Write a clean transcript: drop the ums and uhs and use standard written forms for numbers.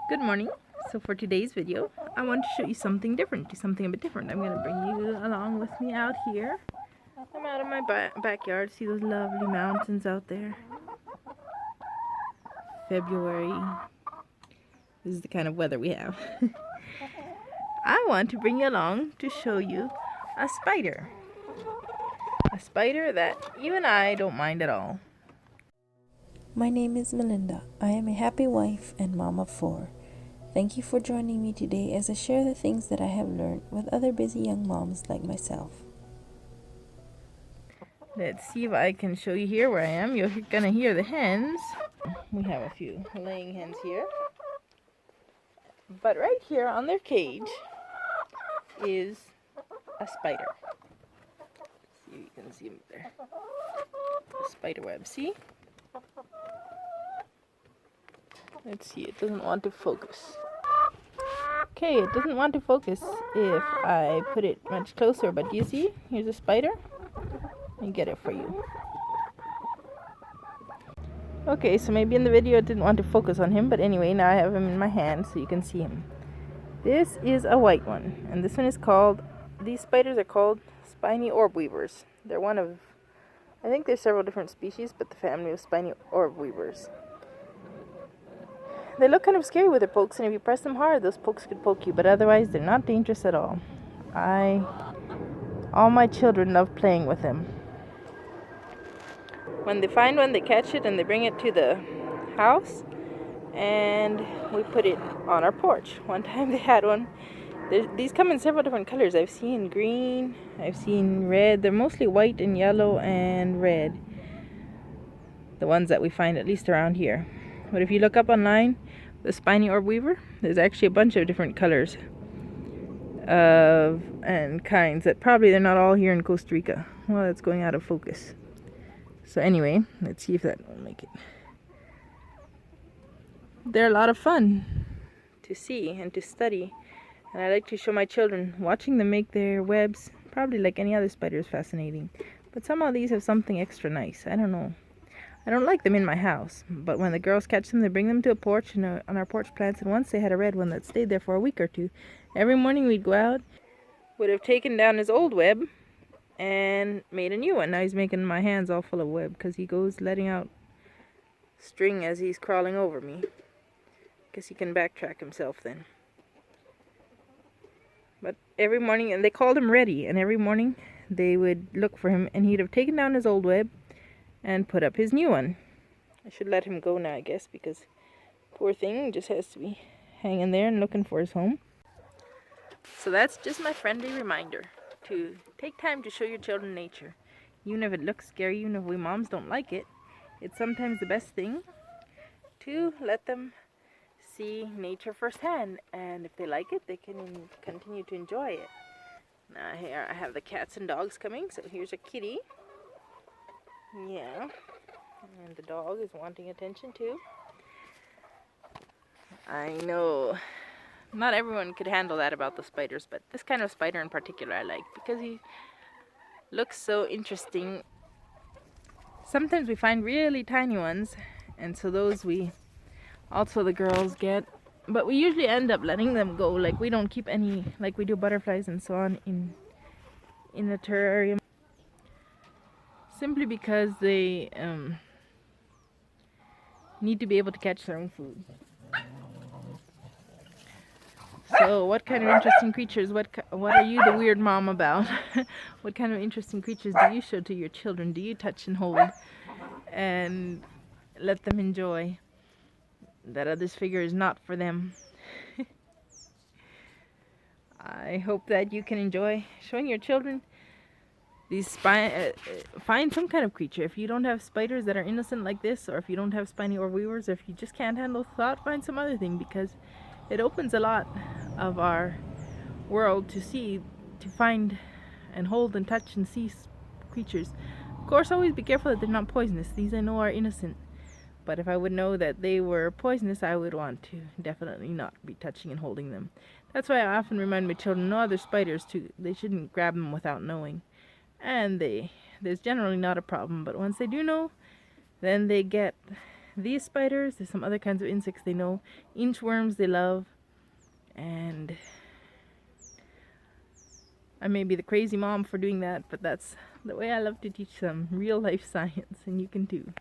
Good morning. So for today's video, I want to show you something different, something a bit different. I'm going to bring you along with me out here. I'm out of my backyard. See those lovely mountains out there? February. This is the kind of weather we have. I want to bring you along to show you a spider. A spider that you and I don't mind at all. My name is Melinda. I am a happy wife and mom of 4. Thank you for joining me today as I share the things that I have learned with other busy young moms like myself. Let's see if I can show you here where I am. You're gonna hear the hens. We have a few laying hens here. But right here on their cage is a spider. See if you can see them there. A spider web, see? Let's see, it doesn't want to focus. Okay, it doesn't want to focus if I put it much closer, but do you see? Here's a spider. Let me get it for you. Okay, so maybe in the video it didn't want to focus on him, but anyway, now I have him in my hand so you can see him. This is a white one, and this one is called, these spiders are called Spiny orb-weavers. They're one of, I think there's several different species, but the family of Spiny orb-weavers. They look kind of scary with their pokes, and if you press them hard, those pokes could poke you, but otherwise they're not dangerous at all. All my children love playing with them. When they find one, they catch it and they bring it to the house, and we put it on our porch. One time they had one. These come in several different colors. I've seen green, I've seen red. They're mostly white and yellow and red, the ones that we find at least around here. But if you look up online, the Spiny orb-weaver, there's actually a bunch of different colors and kinds that probably they're not all here in Costa Rica. Well, it's going out of focus. So anyway, let's see if that will make it. They're a lot of fun to see and to study, and I like to show my children. Watching them make their webs, probably like any other spider, is fascinating, but somehow these have something extra nice. I don't know. I don't like them in my house, but when the girls catch them, they bring them to a porch and on our porch plants, and once they had a red one that stayed there for a week or two. Every morning we'd go out, would have taken down his old web and made a new one. Now he's making my hands all full of web because he goes letting out string as he's crawling over me. Guess he can backtrack himself then. But every morning, and they called him Ready, and every morning they would look for him, and he'd have taken down his old web and put up his new one. I should let him go now, I guess, because poor thing just has to be hanging there and looking for his home. So that's just my friendly reminder to take time to show your children nature. Even if it looks scary, even if we moms don't like it, it's sometimes the best thing to let them see nature firsthand, and if they like it, they can continue to enjoy it. Now here I have the cats and dogs coming, so here's a kitty. Yeah, and the dog is wanting attention too. I know not everyone could handle that about the spiders, but this kind of spider in particular I like because he looks so interesting. Sometimes we find really tiny ones, and so those the girls get, but we usually end up letting them go. Like, we don't keep any, like we do butterflies and so on, in the terrarium, simply because they need to be able to catch their own food. So what kind of interesting creatures, what are you the weird mom about? What kind of interesting creatures do you show to your children? Do you touch and hold and let them enjoy that others figure is not for them? I hope that you can enjoy showing your children these find some kind of creature. If you don't have spiders that are innocent like this, or if you don't have Spiny orb-weavers, or if you just can't handle thought, find some other thing, because it opens a lot of our world to see, to find and hold and touch and see creatures. Of course, always be careful that they're not poisonous. These I know are innocent, but if I would know that they were poisonous, I would want to definitely not be touching and holding them. That's why I often remind my children, no other spiders too. They shouldn't grab them without knowing. And there's generally not a problem, but once they do know, then they get these spiders. There's some other kinds of insects they know. Inchworms they love. And I may be the crazy mom for doing that, but that's the way I love to teach them real life science, and you can too.